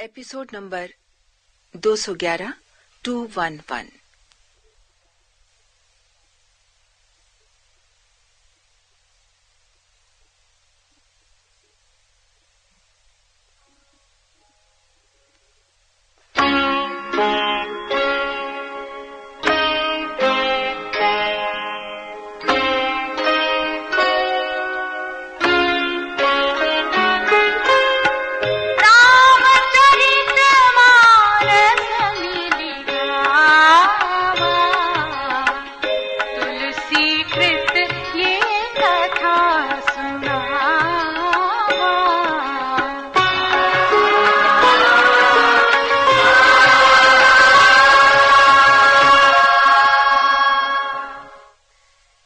Episode number 211 211।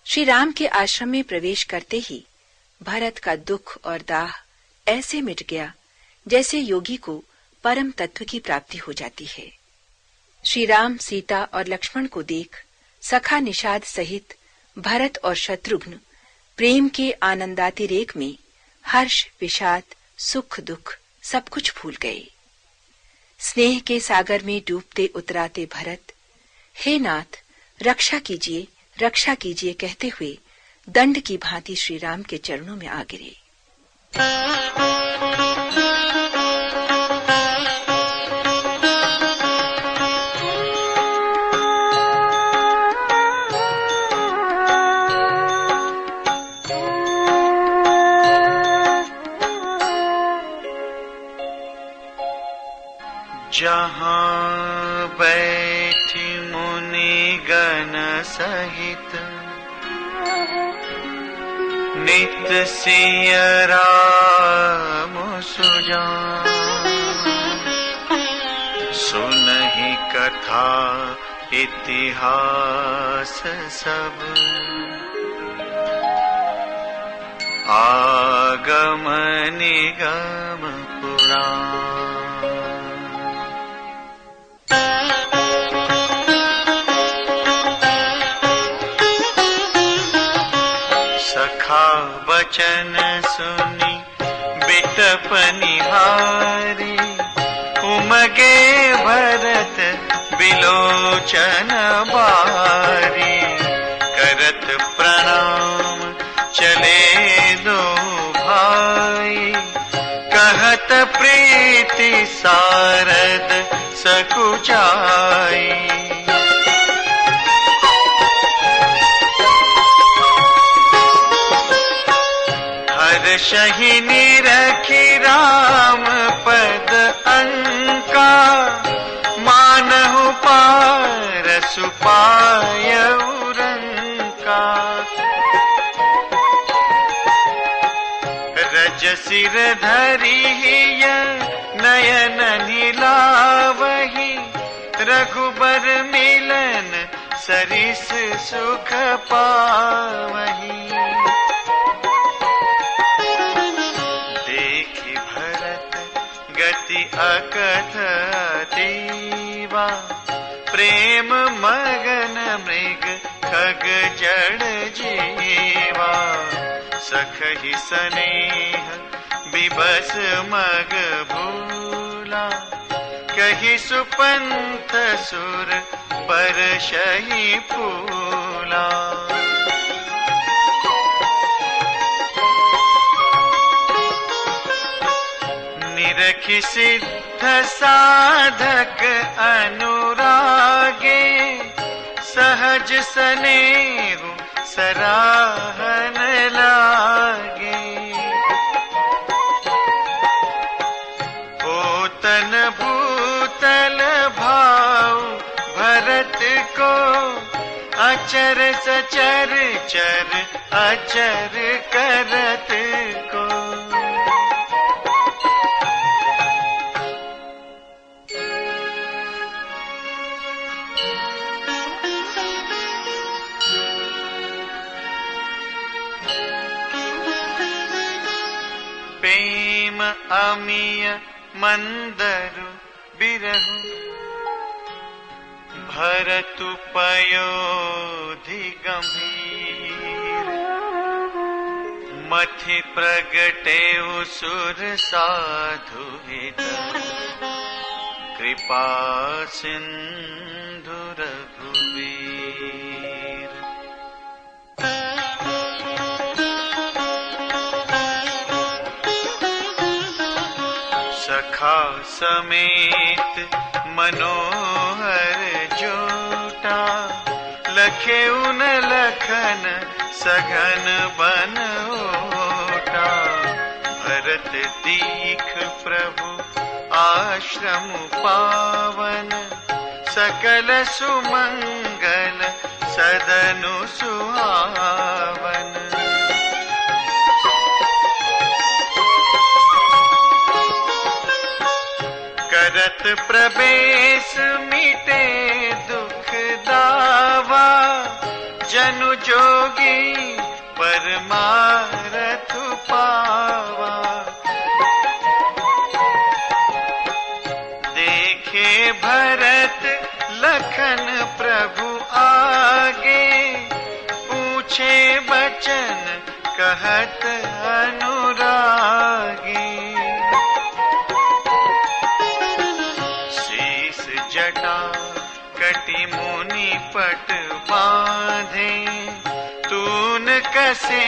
Shri Ram के आश्रम में प्रवेश करते ही भरत का दुख और दाह ऐसे मिट गया जैसे योगी को परम तत्व की प्राप्ति हो जाती है। श्री राम, सीता और लक्ष्मण को देख सखा निषाद सहित भरत और शत्रुघ्न प्रेम के आनंदातिरेक में हर्ष, विषाद, सुख, दुख सब कुछ भूल गए। स्नेह के सागर में डूबते उतराते भरत, हे नाथ रक्षा कीजिए, रक्षा कीजिए कहते हुए दंड की भांति श्री राम के चरणों में आ गिरे। जहाँ बैठी मुनि गण सहित नित्य सिय राम सुजान, सुनहि कथा इतिहास सब, आगम निगम पुराण। सखा वचन सुनी बिटप निहारी, उमगे भरत बिलोचन बारी। करत प्रणाम चले दो भाई, कहत प्रीति सारद सकुचाई। हर्षहि निरखि राम पद अंका, मानहु पारसु पायउ रंका। रज सिर धरिहिय नयन निलावहि, रघुबर मिलन सरिस सुख पावहि। गति अकथ अतीवा, प्रेम मगन मृग खग जड़ जीवा। सखहि स्नेह बिबस मग भूला, कहि सुपंथ सुर परशहि फूला। निरखि सिद्ध साधक अनुरागे, सहज स्नेहु सराहन लागे। पोतन भूतल भाव भरत को, अचर सचर चर अचर करत को। प्रेम अमिय मंदरु बिरहु, भरतु पयोधि गंभीर। मथि प्रगटे सुर साधु हित, कृपा सिंधु रघुवीर। सखा समेत मनोहर जोटा, लखे उन लखन सघन बन ओटा। भरत दीख प्रभु आश्रम पावन, सकल सुमंगल सदनु सुहावन। करत प्रवेश मिटे दुख दावा, जनु जोगी परमारथ पावा। देखे भरत लखन प्रभु आगे, पूछे बचन कहत अनुरागे। शीस जटा कटि मुनि पट बांधे, तून कसे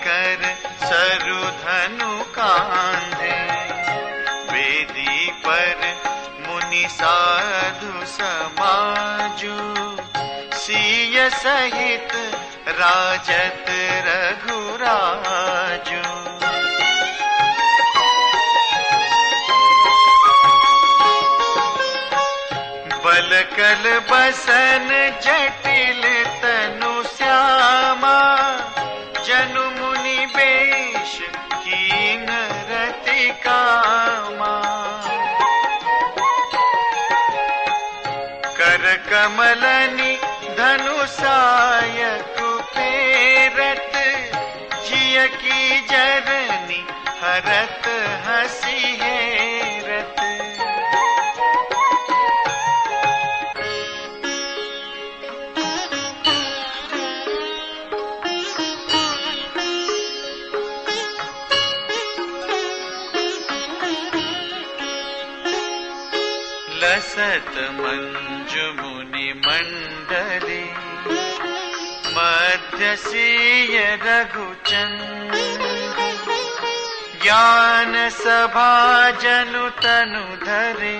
कर सरु धनु कांधे। वेदी पर मुनि साधु समाजु, सिय सहित राजत रघुराजु। बलकल बसन जटिल तनु श्यामा, जनु मुनि बेश कीन रति कामा। कर कमलनि धनुषाय कुपेरत, जिय की जरनी हरत हसी हेरत। लसत मंजु मुनि मंडली, मध्य सिय रघुचंद। ज्ञान सभा जनु तनु धरे,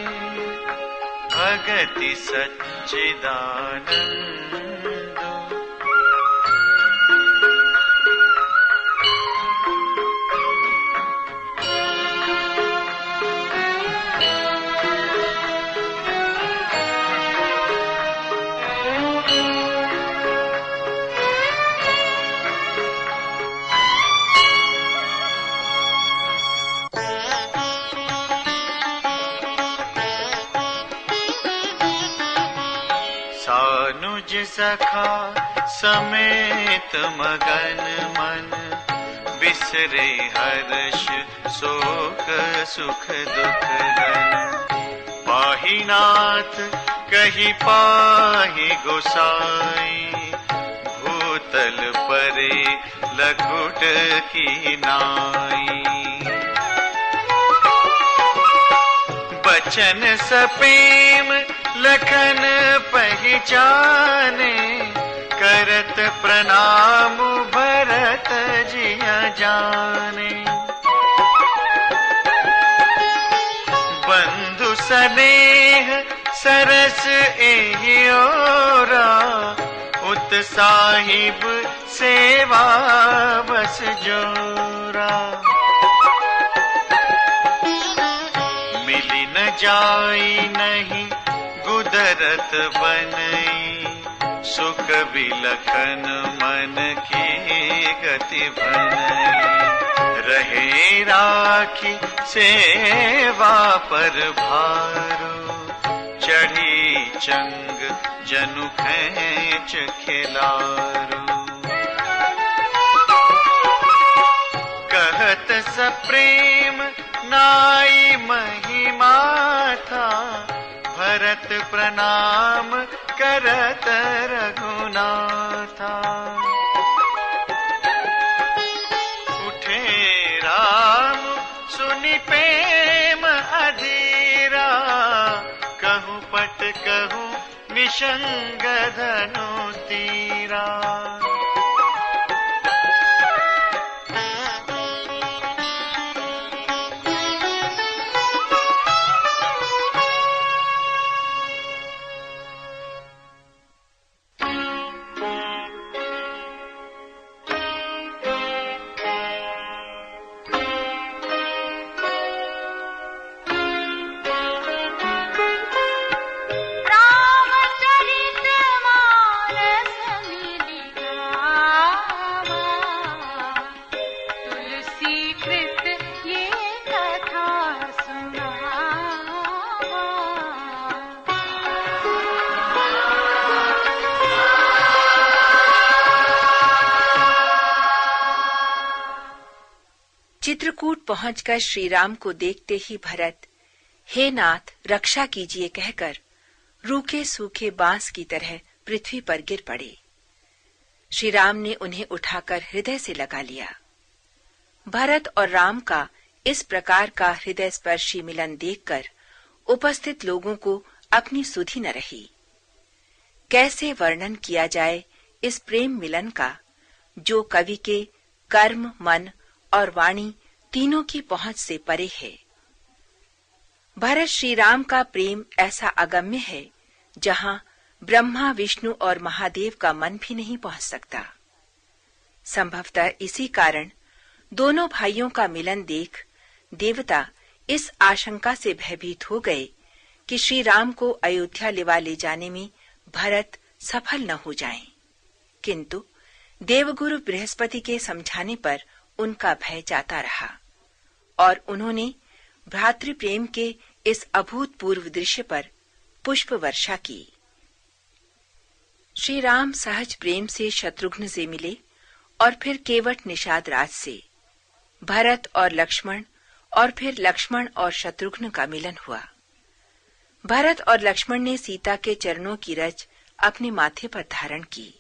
भगति सच्चिदानंद। सानुज सखा समेत मगन मन, बिसरे हर्ष शोक सुख दुख धन। पाहि नाथ कहि पाहि गोसाई, भूतल परे लकुट की नाई। बचन सपेम लखन पहचाने, करत प्रणाम भरत जिया जाने। बंधु स्नेह सरस एहि ओरा, उत साहिब सेवा बस जोरा। मिली न जाई नहीं गुदरत बनई, सुख बिलखन मन की गति बनई। रहे राखी सेवा पर भारो, चढ़ी चंग जनु खेच खिलारो। कहत सप्रेम नाई महिमा था, भरत प्रणाम करत रघुनाथा। उठे राम सुनि प्रेम अधीरा, निशंग धनु तीरा। चित्रकूट पहुंचकर श्री राम को देखते ही भरत, हे नाथ रक्षा कीजिए कहकर रूखे सूखे बांस की तरह पृथ्वी पर गिर पड़े। श्री राम ने उन्हें उठाकर हृदय से लगा लिया। भरत और राम का इस प्रकार का हृदय स्पर्शी मिलन देखकर उपस्थित लोगों को अपनी सुधि न रही। कैसे वर्णन किया जाए इस प्रेम मिलन का, जो कवि के कर्म, मन और वाणी तीनों की पहुंच से परे है। भरत श्री राम का प्रेम ऐसा अगम्य है जहां ब्रह्मा, विष्णु और महादेव का मन भी नहीं पहुंच सकता। संभवतः इसी कारण दोनों भाइयों का मिलन देख देवता इस आशंका से भयभीत हो गए कि श्री राम को अयोध्या ले जाने में भरत सफल न हो जाएं। किंतु देवगुरु बृहस्पति के समझाने पर उनका भय जाता रहा और उन्होंने भ्रातृ प्रेम के इस अभूतपूर्व दृश्य पर पुष्प वर्षा की। श्री राम सहज प्रेम से शत्रुघ्न से मिले और फिर केवट निषाद राज से, भरत और लक्ष्मण और फिर लक्ष्मण और शत्रुघ्न का मिलन हुआ। भरत और लक्ष्मण ने सीता के चरणों की रज अपने माथे पर धारण की।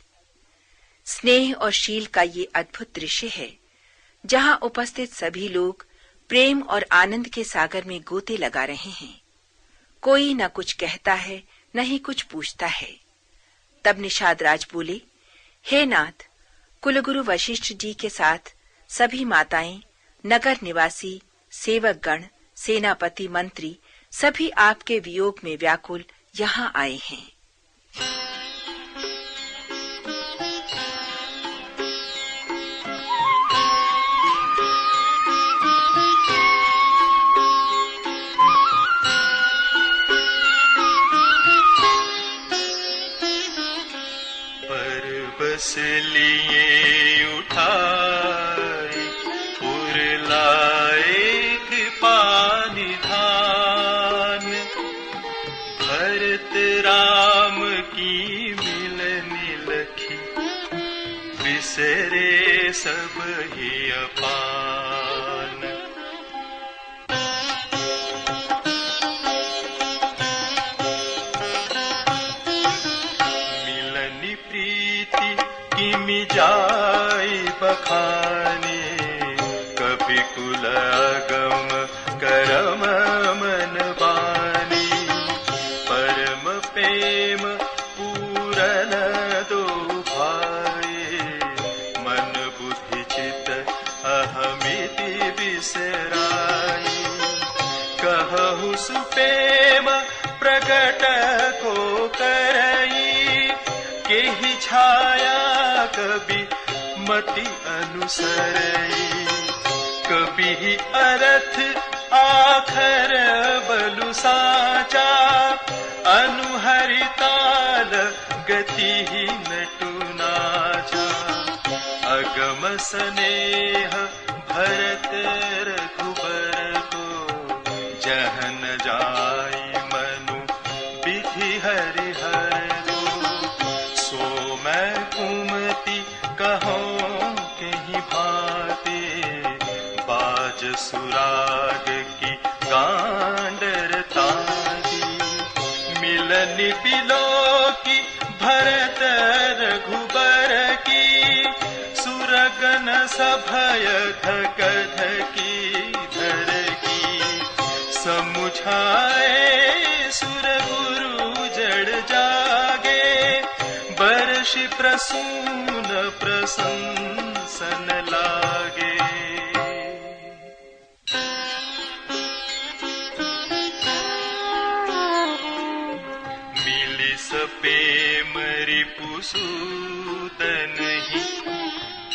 स्नेह और शील का ये अद्भुत दृश्य है जहां उपस्थित सभी लोग प्रेम और आनंद के सागर में गोते लगा रहे हैं। कोई न कुछ कहता है, न ही कुछ पूछता है। तब निषाद राज बोले, हे नाथ, कुलगुरु वशिष्ठ जी के साथ सभी माताएं, नगर निवासी, सेवक गण, सेनापति, मंत्री सभी आपके वियोग में व्याकुल यहाँ आए हैं। बस लिए उठाए उरलाए पानी धान, भरत राम की मिलनी लखी बिसरे सब ही अपान। मिलनी प्रीति किमि जाई बखाने, कभी कुल अगम करम मन बानी। परम प्रेम पूरन दो भाई, मन बुद्धि चित अहमिति बिसराई। कहु सुप्रेम प्रकट को करई, केहि छाया कभी मति अनुसरई। कभी अर्थ आखर बलु साचा, अनुहरि ताल गति नटु नाचा। अगम स्नेह भरत रघुबर को, जहन जाई मनु विधि हरिहर को। सो मैं कुमति कहूँ कहीं भाते, बाज सुराग की कांडर तादी। मिलन बिलो की भरत रघुबर की, सुरगन सभय धक धकी धर की। समुझाए सुर गुरु जड़ जागे, हर्षि प्रसून प्रशंसन लागे। मिली सपे मरी पुसूत नहीं,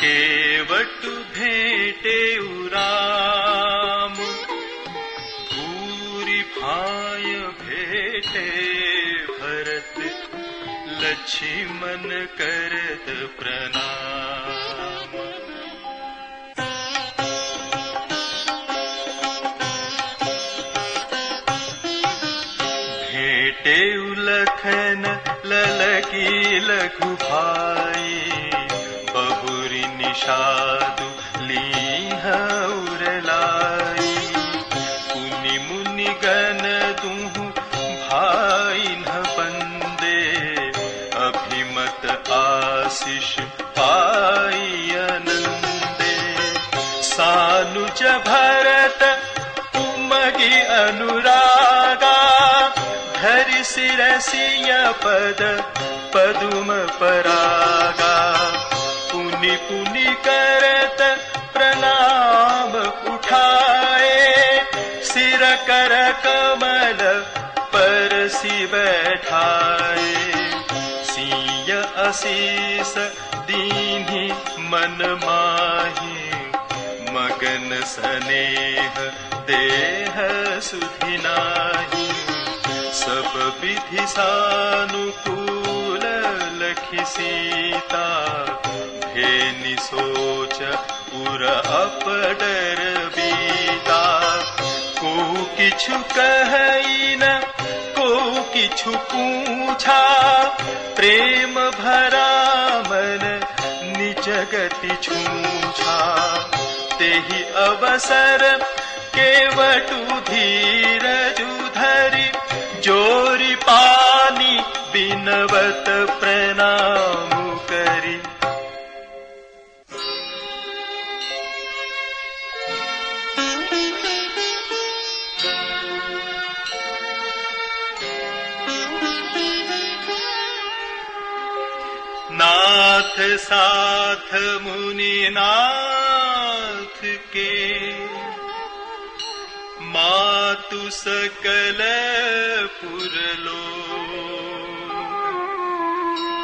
केवट भेटे उराम। भूरि भाय भेटे भरत, लक्ष्मण करत प्रणाम। भेटे उलखन ललकी लघु भाई, बहुरी निषादु लीह उरलाई। पुनि मुनि गण दुहु भाई न बंदे, अभिमत आशीष पाई आनंदे। सानुज भरत उमगी अनुरागा, धरि शिरसिय पद पदुम परागा। पुनि पुनि करत प्रणाम उठाए, सिर कर कमल परसि बैठाए। सिय आशीष दीन्हि मन माहि, मगन स्नेह देह सुधि नाहि। सब विधि सानुकूल लखि सीता, भेनि सोच उर अपडर बीता। को किछु कहई न को किछु पूछा, प्रेम भरा मन निज गति छूछा। तेहि अवसर केवटु धीरजु धरि, जोरि पानी बिनवत प्रणाम करी। नाथ साथ मुनि नाथ के, मातु सकल पुरलोक।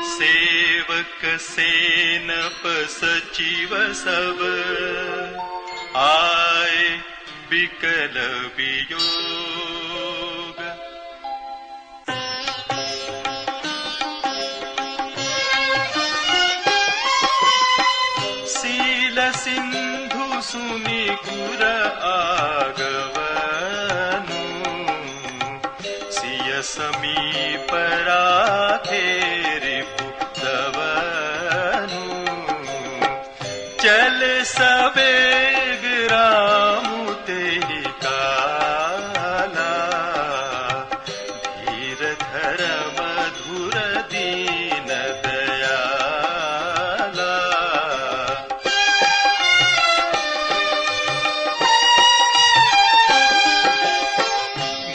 सेवक सेनप सचिव सब, आए बिकल वियोग। शील सिंधु सुनि गुर आगवनु, सिय समीप राखे रिपु दवनु। चल सवेग रामु तेहि काला, धीर धर मधुर दीन दयाला।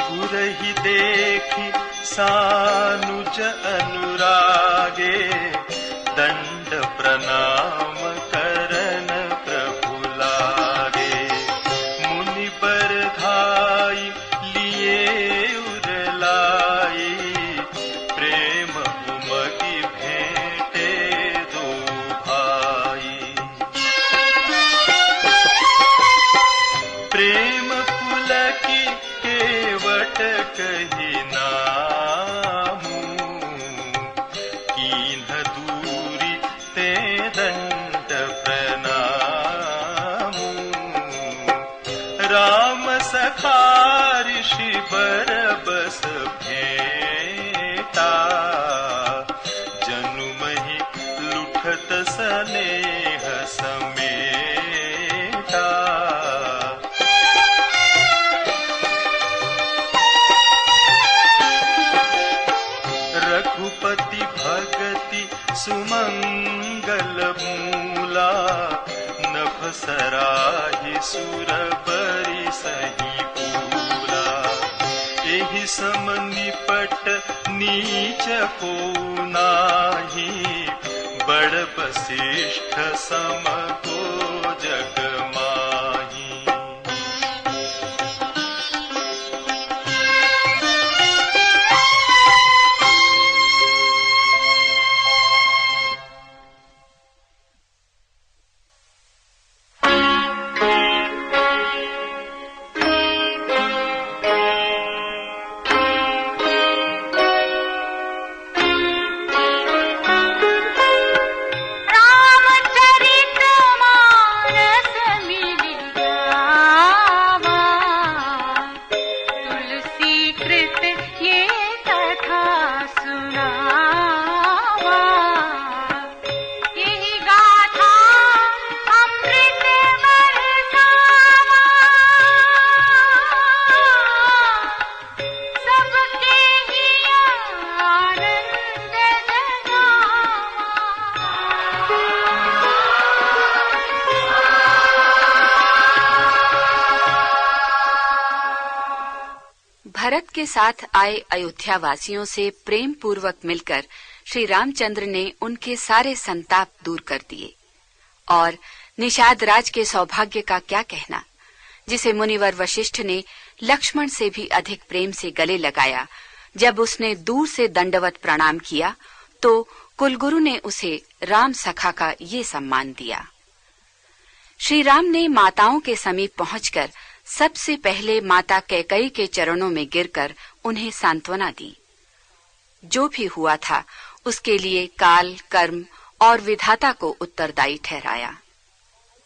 गुरहि देखि सानुज अनुरागे, दंड प्रणाम करन प्रभु लागे। मुनि बरधाई लिए उरलाई, प्रेम उमगी भेटे दो भाई। प्रेम पुलकी केवट कही नामू, कीन्ह दूरी ते दंड प्रणामू। राम सखा ऋषि बरबस भेटा, जनुमहि लुठत स्नेह समेटा। रघुपति भगति सुमंगल मूला, नभ सराहि सुर बरि सही पूला। एहि सम निपट नीच को नाही, बड़ वशिष्ठ सम को जग माही। भरत के साथ आए अयोध्या वासियों से प्रेम पूर्वक मिलकर श्री रामचंद्र ने उनके सारे संताप दूर कर दिए। और निषाद राज के सौभाग्य का क्या कहना, जिसे मुनिवर वशिष्ठ ने लक्ष्मण से भी अधिक प्रेम से गले लगाया। जब उसने दूर से दंडवत प्रणाम किया तो कुलगुरु ने उसे राम सखा का ये सम्मान दिया। श्री राम ने माताओं के समीप पहुंचकर सबसे पहले माता कैकेयी के चरणों में गिरकर उन्हें सांत्वना दी। जो भी हुआ था उसके लिए काल, कर्म और विधाता को उत्तरदायी ठहराया।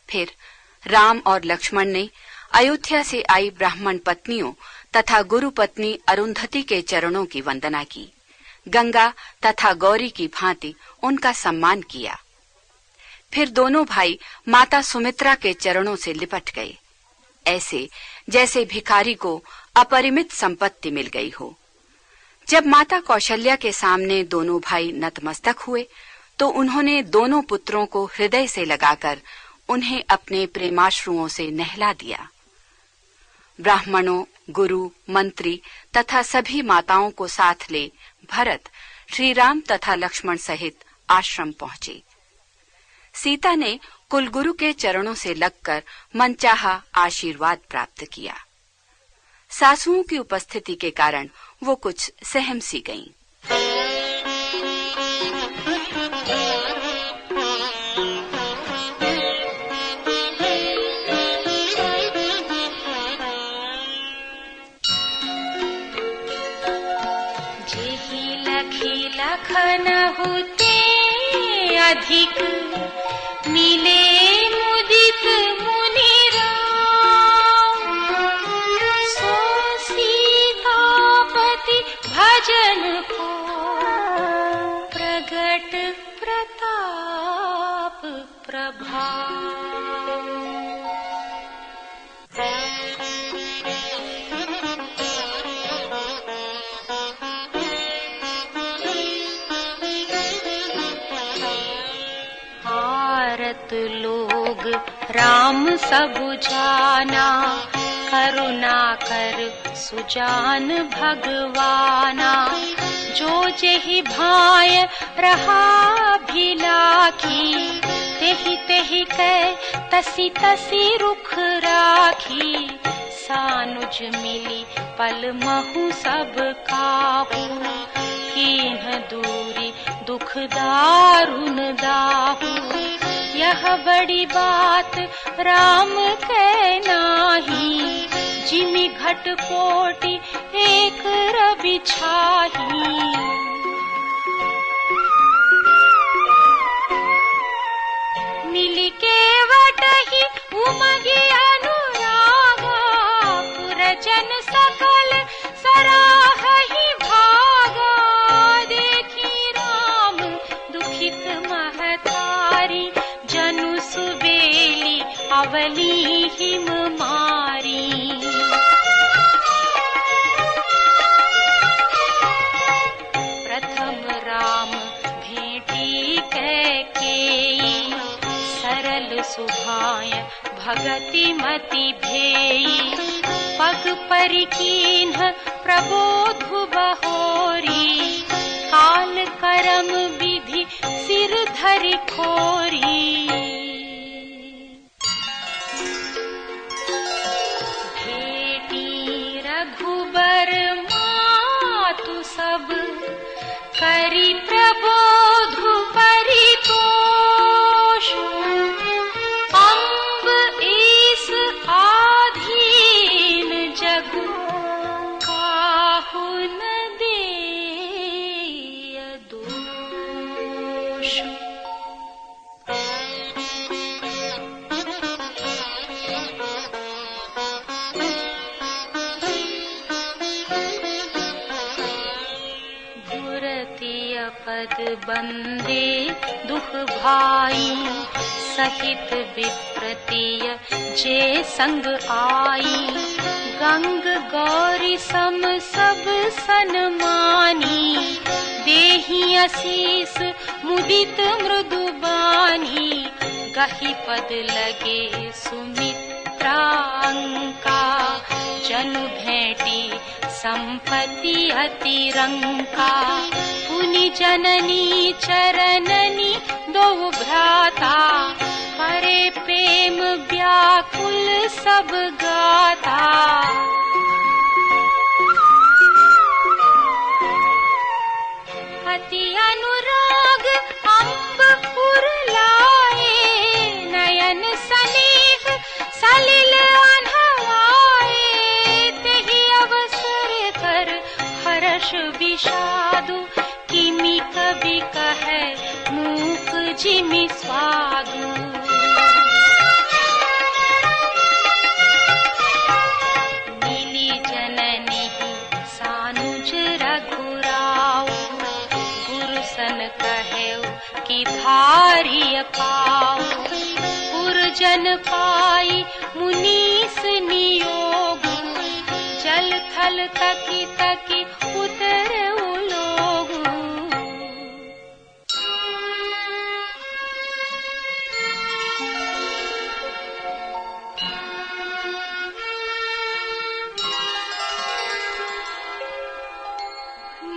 फिर राम और लक्ष्मण ने अयोध्या से आई ब्राह्मण पत्नियों तथा गुरु पत्नी अरुंधति के चरणों की वंदना की। गंगा तथा गौरी की भांति उनका सम्मान किया। फिर दोनों भाई माता सुमित्रा के चरणों से लिपट गए, ऐसे जैसे भिखारी को अपरिमित संपत्ति मिल गई हो। जब माता कौशल्या के सामने दोनों भाई नतमस्तक हुए तो उन्होंने दोनों पुत्रों को हृदय से लगाकर उन्हें अपने प्रेमाश्रुओं से नहला दिया। ब्राह्मणों, गुरु, मंत्री तथा सभी माताओं को साथ ले भरत श्री राम तथा लक्ष्मण सहित आश्रम पहुंचे। सीता ने कुलगुरु के चरणों से लगकर मनचाहा आशीर्वाद प्राप्त किया। सासुओं की उपस्थिति के कारण वो कुछ सहम सी गईं। जेहि लखी लखन होते अधिक मिले मुदित मुनि राम। सो सीतापति भजन को प्रगट प्रताप प्रभाव। लोग राम सब जाना, करुणा कर सुजान भगवाना। जो जेहि भाय रहा भिलाखी, तेहि तेहि कै तसी तसी रुख राखी। सानुज मिली पल महु सब काहू, कीन्ह दूरी दुख दारुण दाहू। यह बड़ी बात राम कै नाही, जिमि घट कोटि एक रवि छाही। मिली केवटहि उमगी अनुरागा, पुरजन सकल सराहहि भागा। देखी राम दुखित महतारी, जनु सुबेली अवली हिम मारी। प्रथम राम भेटी कैकेयी, सरल सुभाय भगति मति भेई। पग परिकीन्ह प्रबोधु बहोरी, काल करम विधि सिर धरि खोरी। भेटी रघुबर मातु सब, करी प्रबोधु परितोष। अम्ब ईस आधीन जग, काहु न देय दोष। पद बंदे दुख भाई, सहित विप्रतिय जे संग आई। गंग गौरी सम सब सन्मानी, देहि असीस मुदित मृदु बानी। गहि पद लगे सुमित्रा अंका, जनु भेटी संपत्ति अति रंका। पुनि जननी चरणनी दो भ्राता, करे प्रेम व्याकुल सब गाता। अति अनुराग अम्बपुर लाए, नयन स्नेह सलिल अनहवाए। तेहि अवसर कर हर्ष विषादु, किमि कवि कहे मूक जिमि स्वादु। मिली जननी सानुज रघुराऊ, गुरु सन कहेउ कि भारी पाऊ। पुरजन पाई मुनीस नियोग, जल थल तकी तकी उतरे उलोग।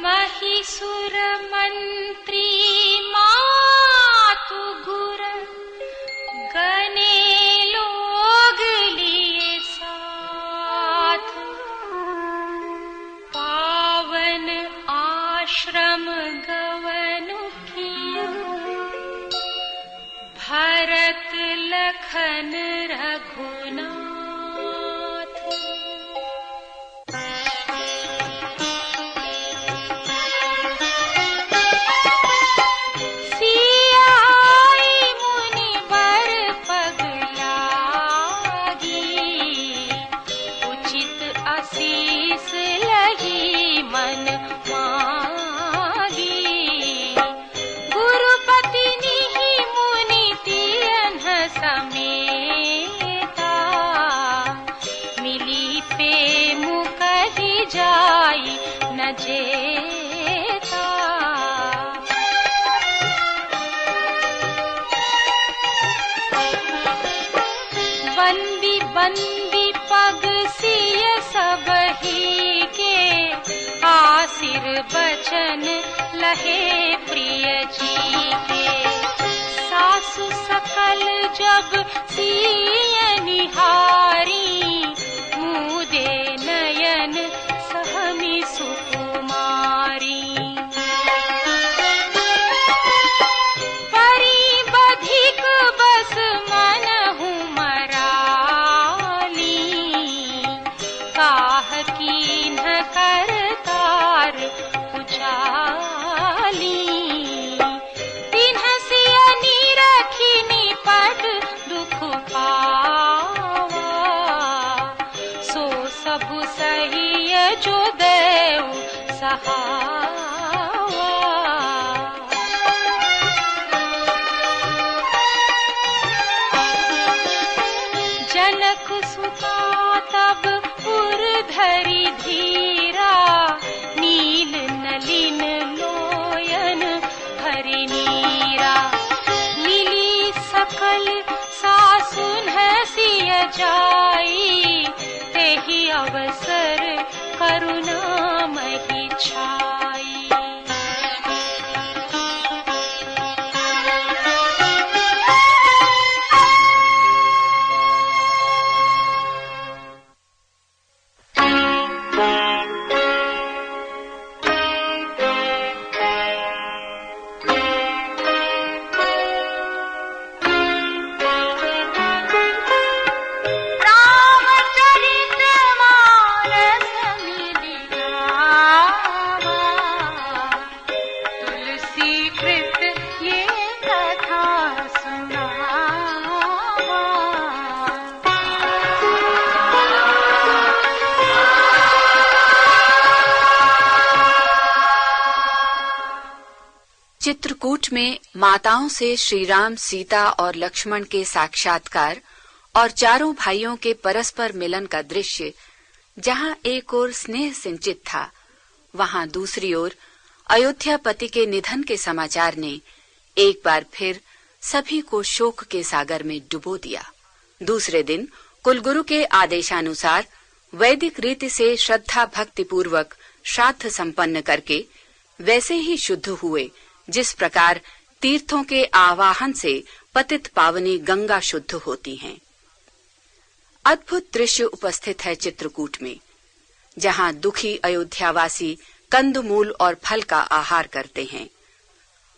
महिसुर मंत्री मातु गुर, गने लोग लिए साथ। पावन आश्रम गवनु किया, भरत लखन रघुनाथ। जाई न जेता। बंदी बंदी पग सिय सबही के, आसिर बचन लहे प्रिय जी के। सासु सकल जब सिय निहारी, मुदे नयन सहमी सुकुमारी। परी बधिक बस मनहु मराली, काह कीन्ह करतार उचाली। तिन्ह सिय निरखी निपट दुख पावा, सो सबु सहिय जो देव सहावा। जनक सुता तब पुर धरि धीरा, नील नलिन लोयन भरि नीरा। मिली सकल सासुन सिय जाई, तेहि अवसर करुणा महि छाई। चित्रकूट में माताओं से श्री राम, सीता और लक्ष्मण के साक्षात्कार और चारों भाइयों के परस्पर मिलन का दृश्य जहां एक ओर स्नेह सिंचित था, वहां दूसरी ओर अयोध्यापति के निधन के समाचार ने एक बार फिर सभी को शोक के सागर में डुबो दिया। दूसरे दिन कुलगुरु के आदेशानुसार वैदिक रीति से श्रद्धा भक्ति पूर्वक श्राद्ध संपन्न करके वैसे ही शुद्ध हुए जिस प्रकार तीर्थों के आवाहन से पतित पावनी गंगा शुद्ध होती हैं। अद्भुत दृश्य उपस्थित है चित्रकूट में, जहां दुखी अयोध्यावासी कंदमूल और फल का आहार करते हैं।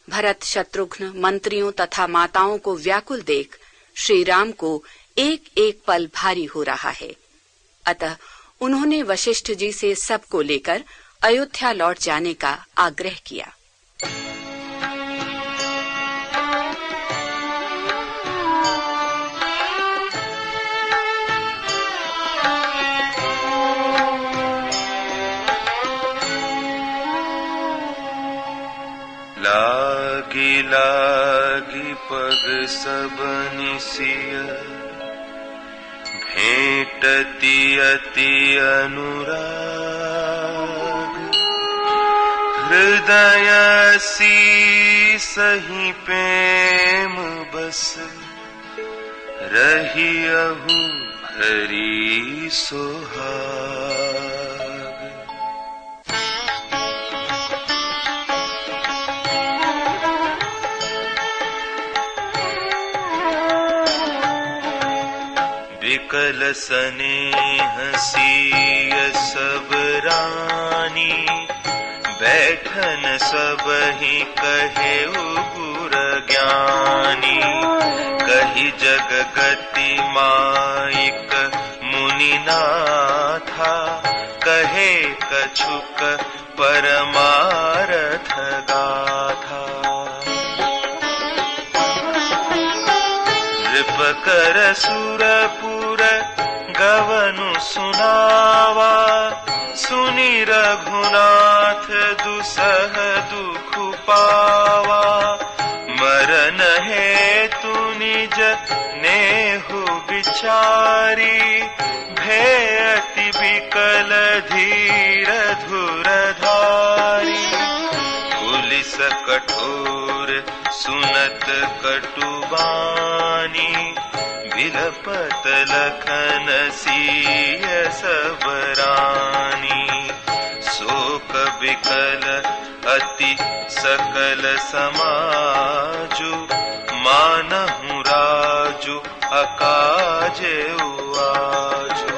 भरत, शत्रुघ्न, मंत्रियों तथा माताओं को व्याकुल देख श्री राम को एक एक पल भारी हो रहा है। अतः उन्होंने वशिष्ठ जी से सबको लेकर अयोध्या लौट जाने का आग्रह किया। लागी लागी पग सबनि सिय, भेंटती अति अनुराग। हृदय सी सही प्रेम बस, रही अहु हरि सोहाग। विकल स्नेह सिय सब रानी, बैठन सबहि कहे गुर ज्ञानी। कही जगगति माइक मुनिनाथा, कहे कछुक परमारथ गाथा। नृपकर सुरपुर गवनु सुनावा, सुनि रघुनाथ दुसह दुख पावा। मरन हेतु निज नेहु विचारी, भय अति विकल धीर धुर धारी। पुलिस कठोर सुनत कटुबानी, बिलपत लखन सिय सब रानी। शोक विकल अति सकल समाजु, मानहु राजु अकाजे आजु।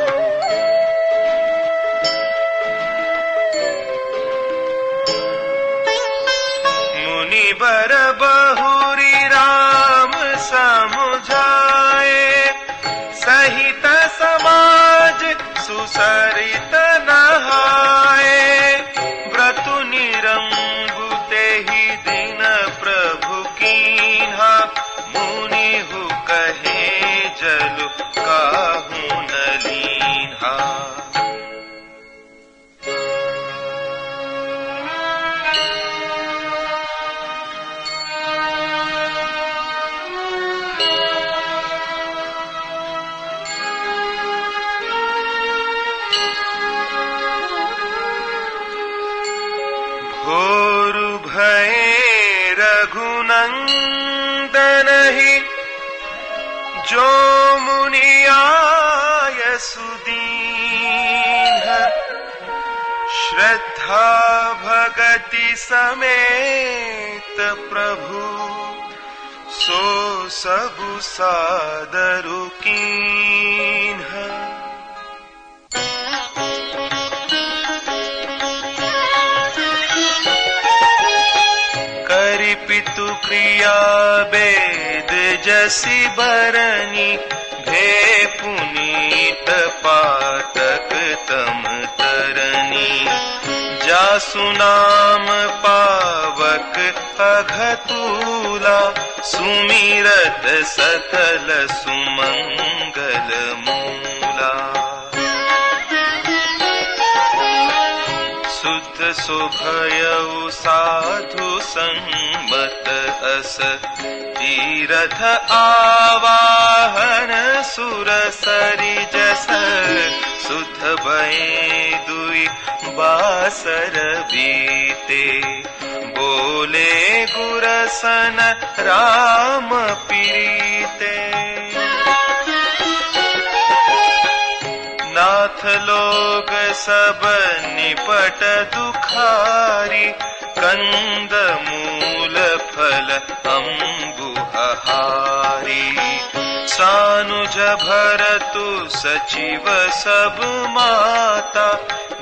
मुनि बर बहुरी राम समुझाए, सहित समाज सुसरित नहाए। व्रतु निरंगु तेहि दिन प्रभु कीन्हा, मुनिहु कहे जलु काहू न लीन्हा। घोर भये रघुनंदन ही, जो मुनि आय सुदीन। श्रद्धा भगति समेत प्रभु, सो सबु सादरु कीन्हा। पितु क्रिया वेद जसि बरनी, भे पुनीत पातक तम तरनी। जासु नाम पावक अघतूला, सुमिरत सकल सुमंगल मूला। युद्ध शोभयउ साधु संमत अस तीरथ आवाहन सुर सरि जस सुध भये दुई बासर बीते बोले गुरसन राम पीते नाथ लोग सब निपट दुखारी कंद मूल फल अम्बुहारी सानुज भरतु सचिव सब माता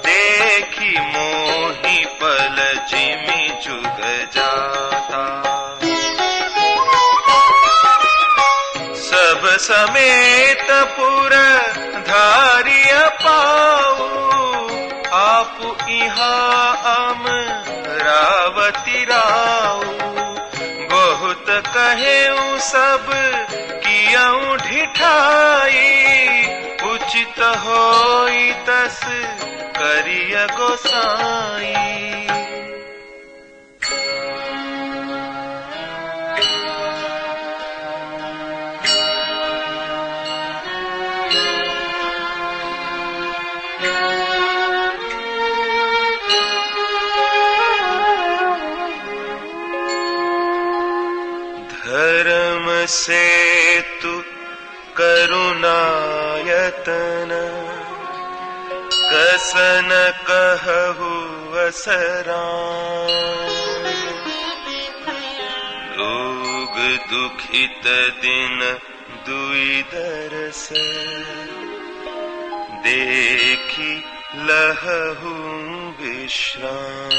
देखी मोहि पल जिमि जुग जाता सब समेत पुर धारिय पाऊ आपु इहाँ अमरावती राऊ बहुत कहेऊ सब कियऊ ढिठाई उचित होई तस करिय गोसाई धर्म सेतु करुणायतन कसन कहु असराम लोग दुखित दिन दुई दरस देखी लहहु विश्राम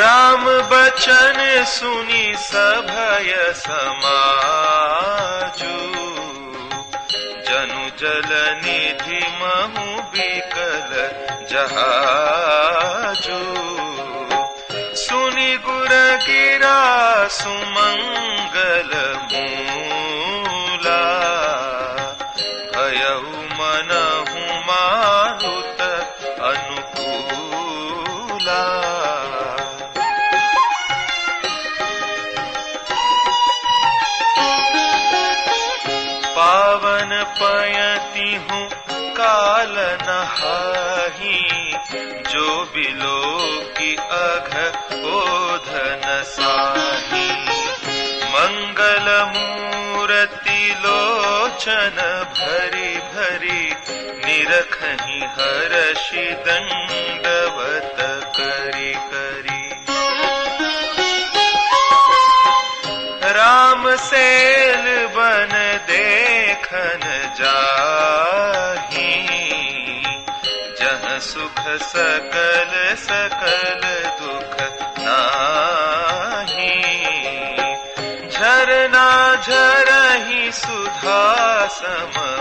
राम बचन सुनी सभय समाजु जनु जल निधि महु बिकल जहाजु सुनि गुर गिरा सुमंगल मूला भयउ मनहु मारुत अनुकूला पावन पयति हूँ काल नहाही जो बिलो की अघ ओधन साही मंगल मूर्ति लोचन भरी भरी निरखहि हर्षि दंडवत करी करी राम सेल बन देखन जाही जहाँ सुख सकल सकल दुख नाही झरना झरहि सुधा समबारी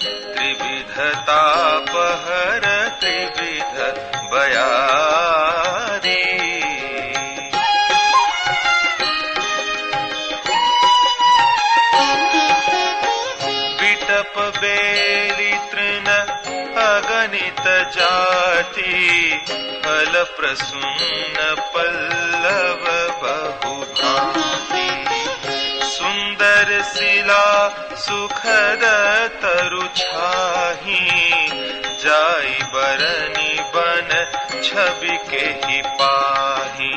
त्रिविध तापहर त्रिविध बयारी विटप बेली तृण अगणित जाति फल प्रसून्न पल्लव बहुभांति सुंदर शिला सुखद तरु छाही जाई बरनी बन छवि के ही पाही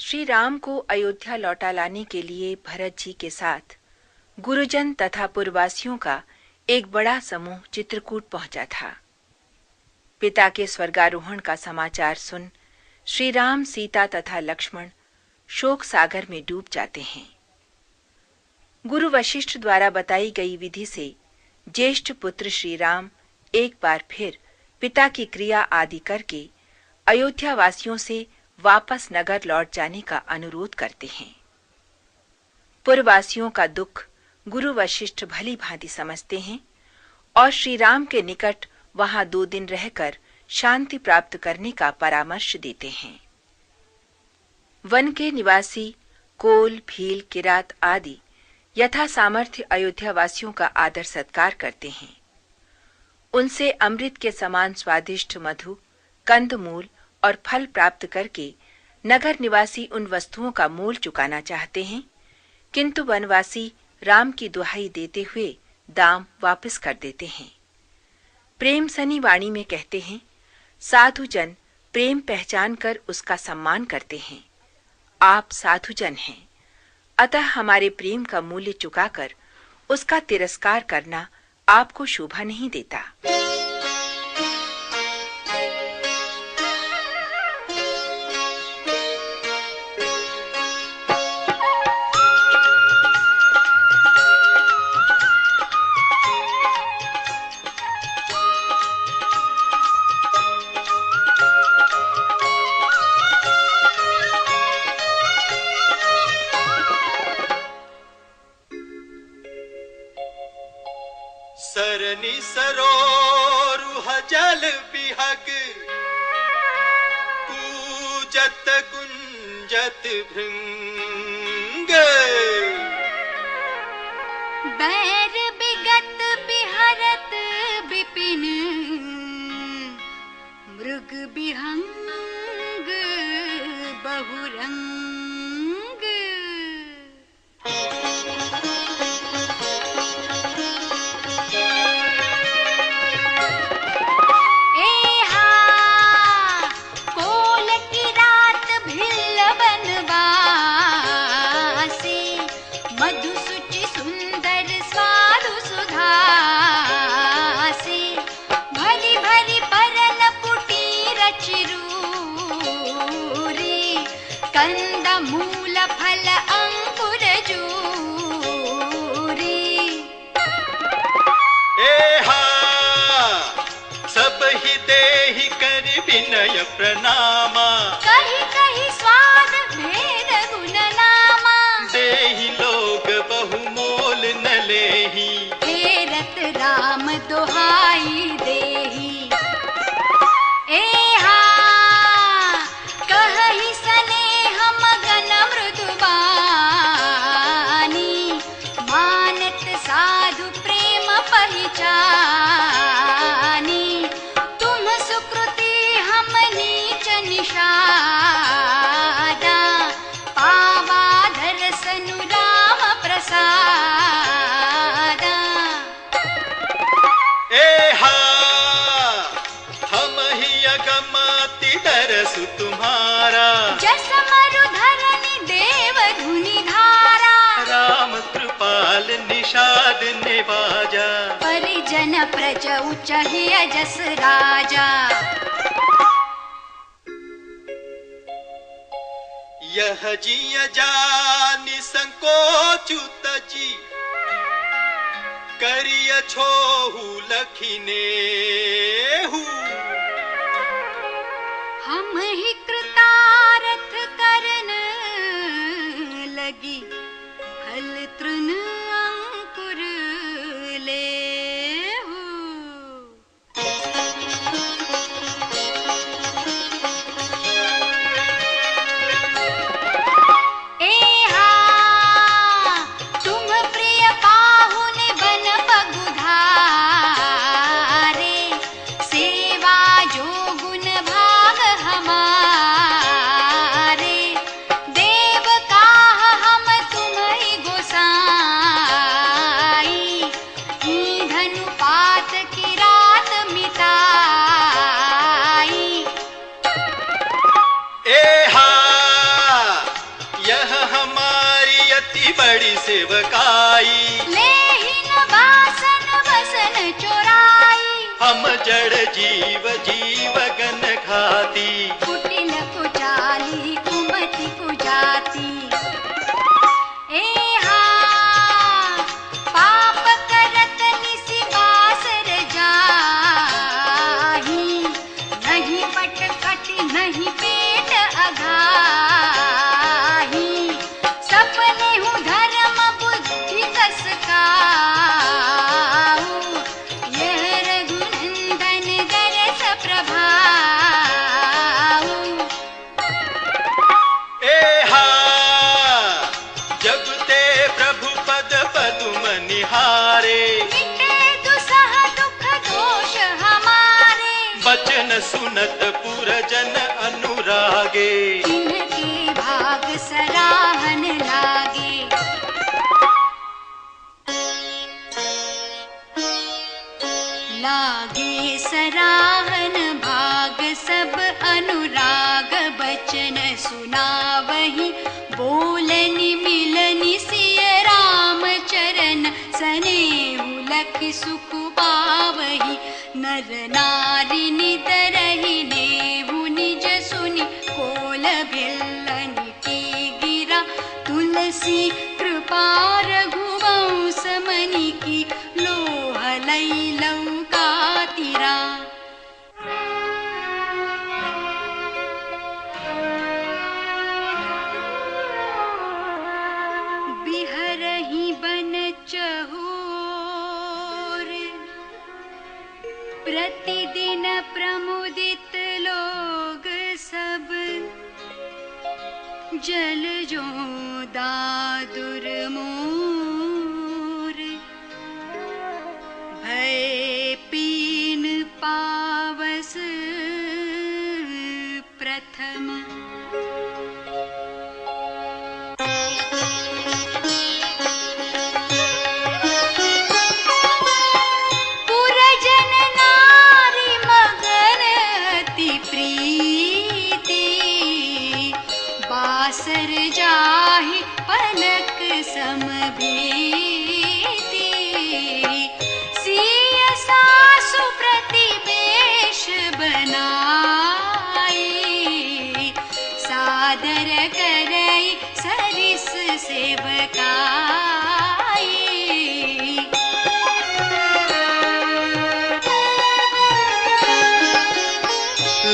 श्री राम को अयोध्या लौटा लाने के लिए भरत जी के साथ गुरुजन तथा पुरवासियों का एक बड़ा समूह चित्रकूट पहुंचा था। पिता के स्वर्गारोहण का समाचार सुन श्री राम, सीता तथा लक्ष्मण शोक सागर में डूब जाते हैं। गुरु वशिष्ठ द्वारा बताई गई विधि से ज्येष्ठ पुत्र श्री राम एक बार फिर पिता की क्रिया आदि करके अयोध्या वासियों से वापस नगर लौट जाने का अनुरोध करते हैं। पुरवासियों का दुख गुरु वशिष्ठ भली भांति समझते हैं और श्री राम के निकट वहां 2 दिन रहकर शांति प्राप्त करने का परामर्श देते हैं। वन के निवासी कोल, भील, किरात आदि यथा सामर्थ्य अयोध्या वासियों का आदर सत्कार करते हैं। उनसे अमृत के समान स्वादिष्ट मधु, कंदमूल और फल प्राप्त करके नगर निवासी उन वस्तुओं का मोल चुकाना चाहते हैं, किंतु वनवासी राम की दुहाई देते हुए दाम वापस कर देते हैं। प्रेम सनी वाणी में कहते हैं, साधु जन प्रेम पहचान कर उसका सम्मान करते हैं। आप साधु जन हैं, अतः हमारे प्रेम का मूल्य चुकाकर उसका तिरस्कार करना आपको शोभा नहीं देता। सरनि सरोरुह जल बिहग, कूजत गुंजत भृंग। बैर बिगत बिहरत बिपिन, मृग बिहंग बहुरंग। कंद मूल फल अंकुर जूरी। एहा सब ही देहि कर विनय प्रणामा, कही कही स्वाद भेद गुण नामा। देहि लोग बहुमोल न लेहि, हेरत राम दुहाई देहि। एहा कहहि स्नेह मगन मृदुबानी, मानत साधु प्रेम पहिचानी। तुम सुकृति हम नीच निषादा, पावा दर्शनु राम प्रसादा। एहा हम ही अगमति दरसु तुम्हारा, जस मरुधरनि देव धुनि धारा। राम कृपाल निषाद निवाजा, परिजन प्रज उचहि अजस राजा। यह जिय जानि संकोचु तजी, करिय छोहु लखिनेहु। हम ही कृतार्थ करन लगी, फल तृण अंकुर लेहु। एहा तुम प्रिय पाहुन बन पगुधारे, सेवा बड़ी सेवकाई, लेहिन बासन बसन चोराई, हम जड़ जीव जीवगन घाती, कुटिल कुचाली कुमति कुजाती। एहा पाप करत निसि बासर जाही, नहीं पट कटि नहीं पेट अघाही, सपने हूँ धर्म बुद्धि कस काऊ, यह रघुनंदन दरस प्रभाऊ। एहा जब ते प्रभु पद पदुम निहारे, मिटे दुसह दुख दोष हमारे, बचन सुनत पुरजन अनुरागे, इनके भाग सराहन लागे। लागे सराहन भाग सब अनुराग, बचन सुनावहि बोलनि मिलनि सिय राम चरण, सनेहु लखि सुख पावहि, नर नारी नितरहि नेहु निज सुनि, कोल भिल्लनि की गिरा, तुलसी कृपा रघुवंश मनि की, लोह लई लौका तिरा। बिहरहि बन चहुर, प्रतिदिन प्रमुदित लोग सब, जल जो दादुर मोर, भय पीन पावस प्रथम। पुरजन नारी मगन अति प्रीति, बासर जाहि पलक सम भीति, सिय सासु प्रतिवेश बनाई, सादर करई सरिस सेवकाई।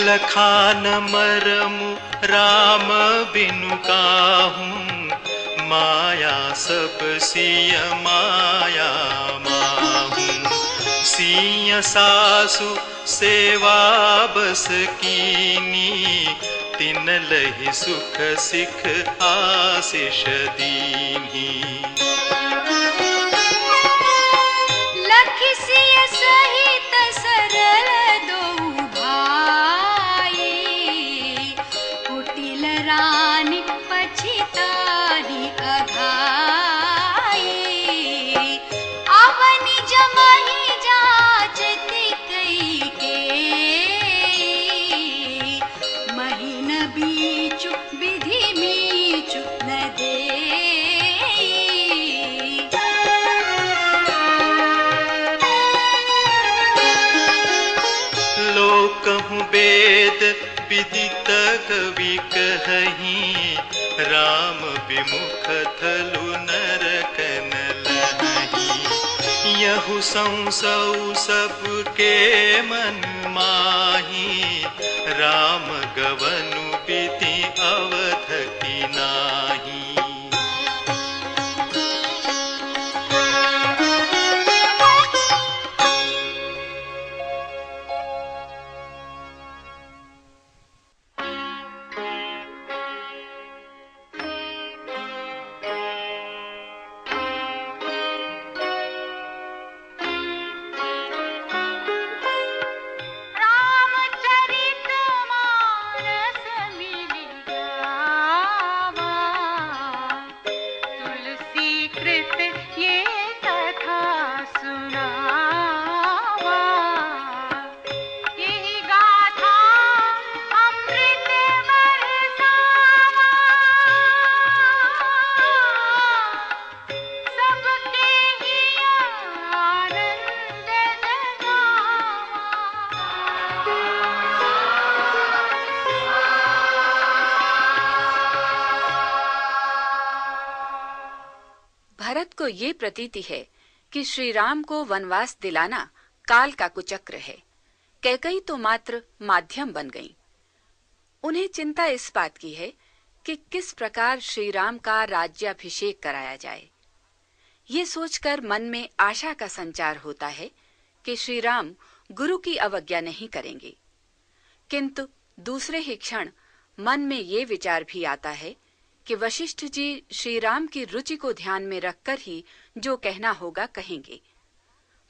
लखान मरमु राम बिनु काहूँ, माया सब सिय माया माहूँ, सिय सासु सेवा बस कीनी, तिन लहि सुख सिख आशीष दीन्ही। लखि सिय सहित सरल दो भाई, कुटिल रानी पछिताही अघाई, अवनि जमहि जाचति कैकेयी, महीन बीचु विधि मीचु न देई। लोकहु वेद विदित कवि कहहीं, राम विमुख थलु नरकन लहहीं, यहु संसौ सबके मन माही, राम गवनु विधि अवध की नाही। रामचरित मानस भरत को ये प्रतीति है कि श्री राम को वनवास दिलाना काल का कुचक्र है। कैकई तो मात्र माध्यम बन गईं। उन्हें चिंता इस बात की है कि किस प्रकार श्री राम का राज्याभिषेक कराया जाए। ये सोचकर मन में आशा का संचार होता है कि श्री राम गुरु की अवज्ञा नहीं करेंगे, किंतु दूसरे ही क्षण मन में ये विचार भी आता है कि वशिष्ठ जी श्री राम की रुचि को ध्यान में रखकर ही जो कहना होगा कहेंगे।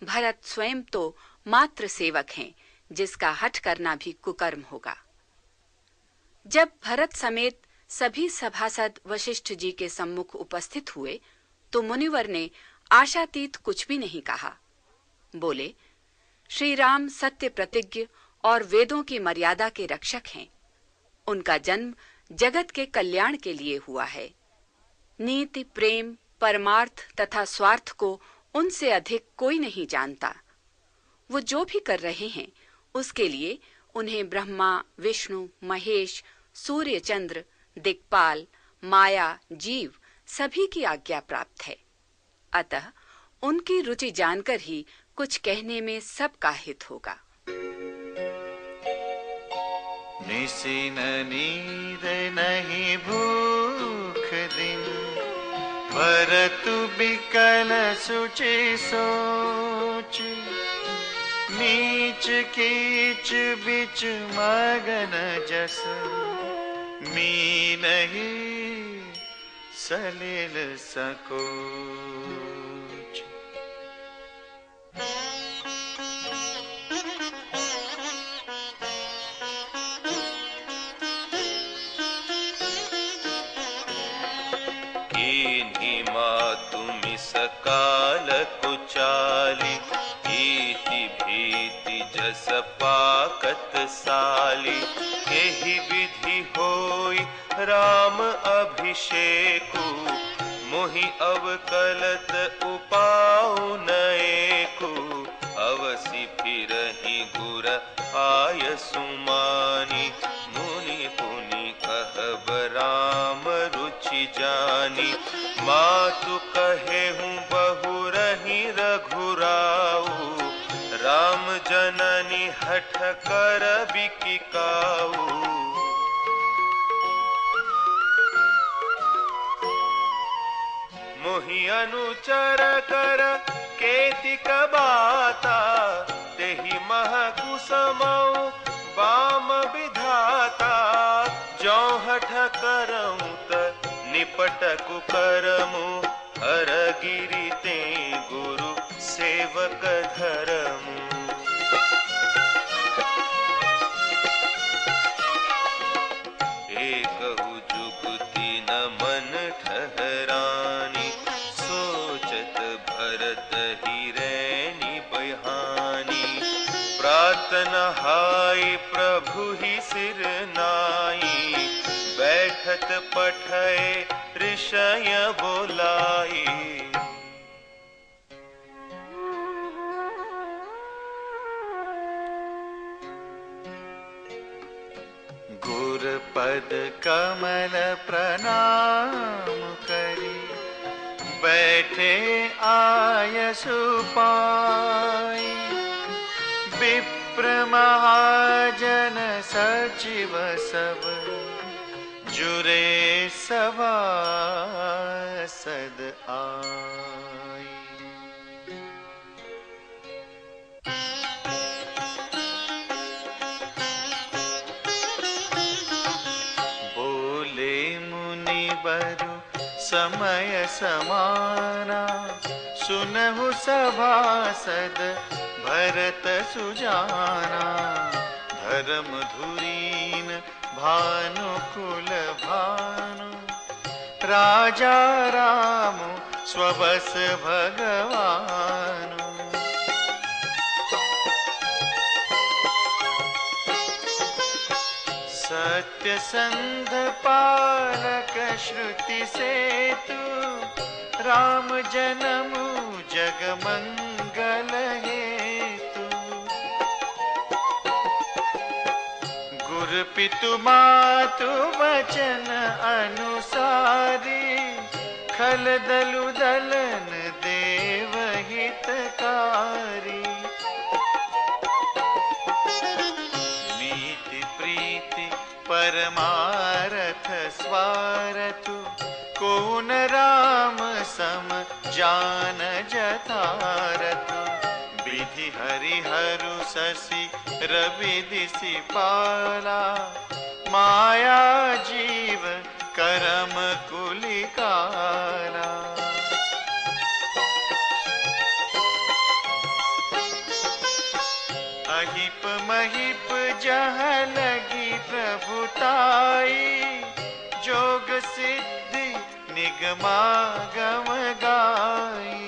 भरत स्वयं तो मात्र सेवक हैं, जिसका हठ करना भी कुकर्म होगा। जब भरत समेत सभी सभासद वशिष्ठ जी के सम्मुख उपस्थित हुए तो मुनिवर ने आशातीत कुछ भी नहीं कहा। बोले, श्री राम सत्य प्रतिज्ञ और वेदों की मर्यादा के रक्षक हैं। उनका जन्म जगत के कल्याण के लिए हुआ है। नीति, प्रेम, परमार्थ तथा स्वार्थ को उनसे अधिक कोई नहीं जानता। वो जो भी कर रहे हैं उसके लिए उन्हें ब्रह्मा, विष्णु, महेश, सूर्य, चंद्र, दिक्पाल, माया, जीव सभी की आज्ञा प्राप्त है। अतः उनकी रुचि जानकर ही कुछ कहने में सबका हित होगा। निसिन नींद नहीं भूख दिन, भरतु बिकल सुचि सोच। नीच कीच बिच मगन जस, मी नहीं सलिल सकोच। कीन्ही मातु सकाल कुचाली, भीति भीति जस पाकत साली। एहि विधि होई राम अभिषेकु, मोहि अवकलत उपाउ नएकु। अवसि फिरहि गुर आय सुमानी, मुनि पुनि कहब राम रुचि जानी। मातु कहेहु बहुरहि रघुराऊ, राम जननी हठ कर बिकिकाऊ। मोहि अनुचर कर केतिक बाता, तेहि मह कुसमऊ बाम विधाता। जौ हठ करऊँ त निपट कुकरमु, हर गिरि ते गुरु सेवक धरमु। एकहु जुगति न मन ठहरानी, सोचत भरत ही रैनी बहानी। प्रात नहाय प्रभु ही सिर नाई, बैठत पठय ऋषय बोलाई। गुर पद कमल प्रणाम करी, बैठे आय सुपाई। विप्र महाजन सचिव सब, जुरे सभासद आई। बोले मुनि बरु समय समाना, सुनहु सभासद भरत सुजाना। धर्म धुरीन भानुकुल भानु, राजा राम स्वबस भगवानु। सत्य संध पालक श्रुति सेतु, राम जनमु जग मंगल हेतु। गुर पितु मातु वचन अनुसारी, खल दलु दलन देव हितकारी। नीति प्रीति परमारथ स्वारथु, कौन राम सम जान जतारथु। विधि हरिहरु शशि रवि दिशि पाला, माया जीव करम कुलिकाला। अहिप महिप जहाँ लगी प्रभुताई, जोग सिद्धि निगमागम गाई।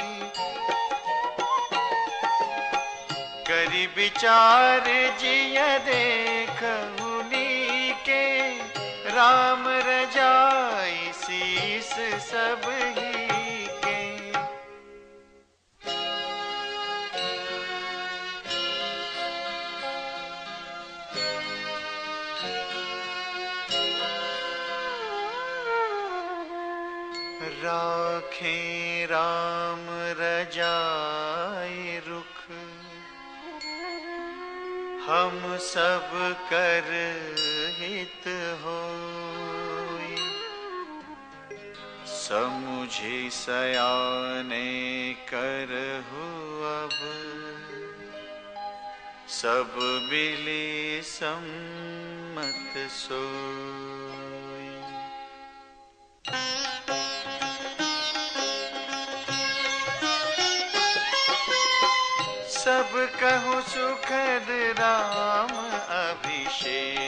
करि विचार जिय देखहु नीके, राम रजाई शीस सब ही के। राखें राम रजाई रुख, हम सब कर हित होई। समुझि सयाने करहु अब, सब मिली सम्मत सोई। सब कहु सुखद राम अभिषेकु,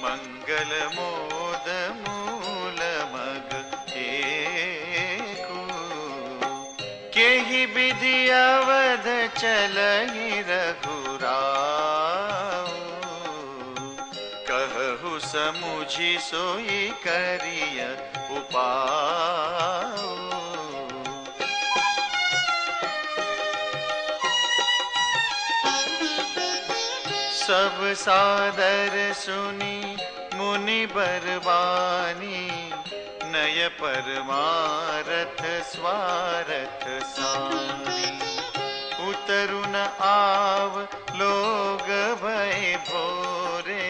मंगल मोद मूल मग एकु। केहि विधि अवध चलहि रघुराऊ, कहु समुझि सोई करिय उपाऊ। सब सादर सुनी मुनि बरवानी, नय परमारथ स्वारथ सानी। उतरु न आव लोग भय भोरे,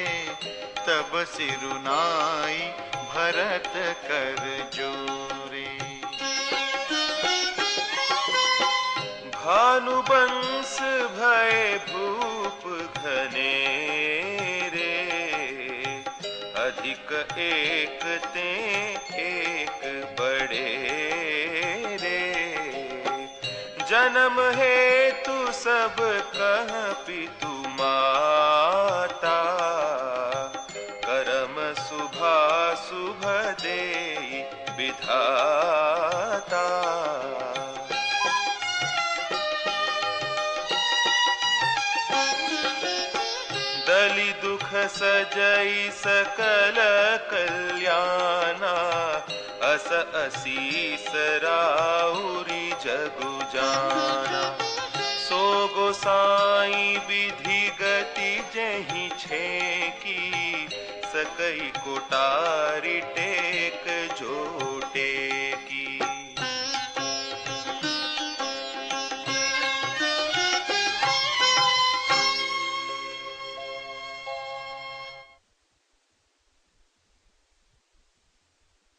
तब सिरुनाई भरत कर जोरे। भानु बंस भय भूप घनेरे, अधिक एक ते एक बड़े रे। जन्म हेतु सब कह पितु माता, करम शुभा शुभ देई विधाता। दलि दुख सजई सकल कल्याणा, अस असीस राउरी जगु जाना। सो गोसाई विधि गति जहि छेकी, सकई कोटारी टेक जोड़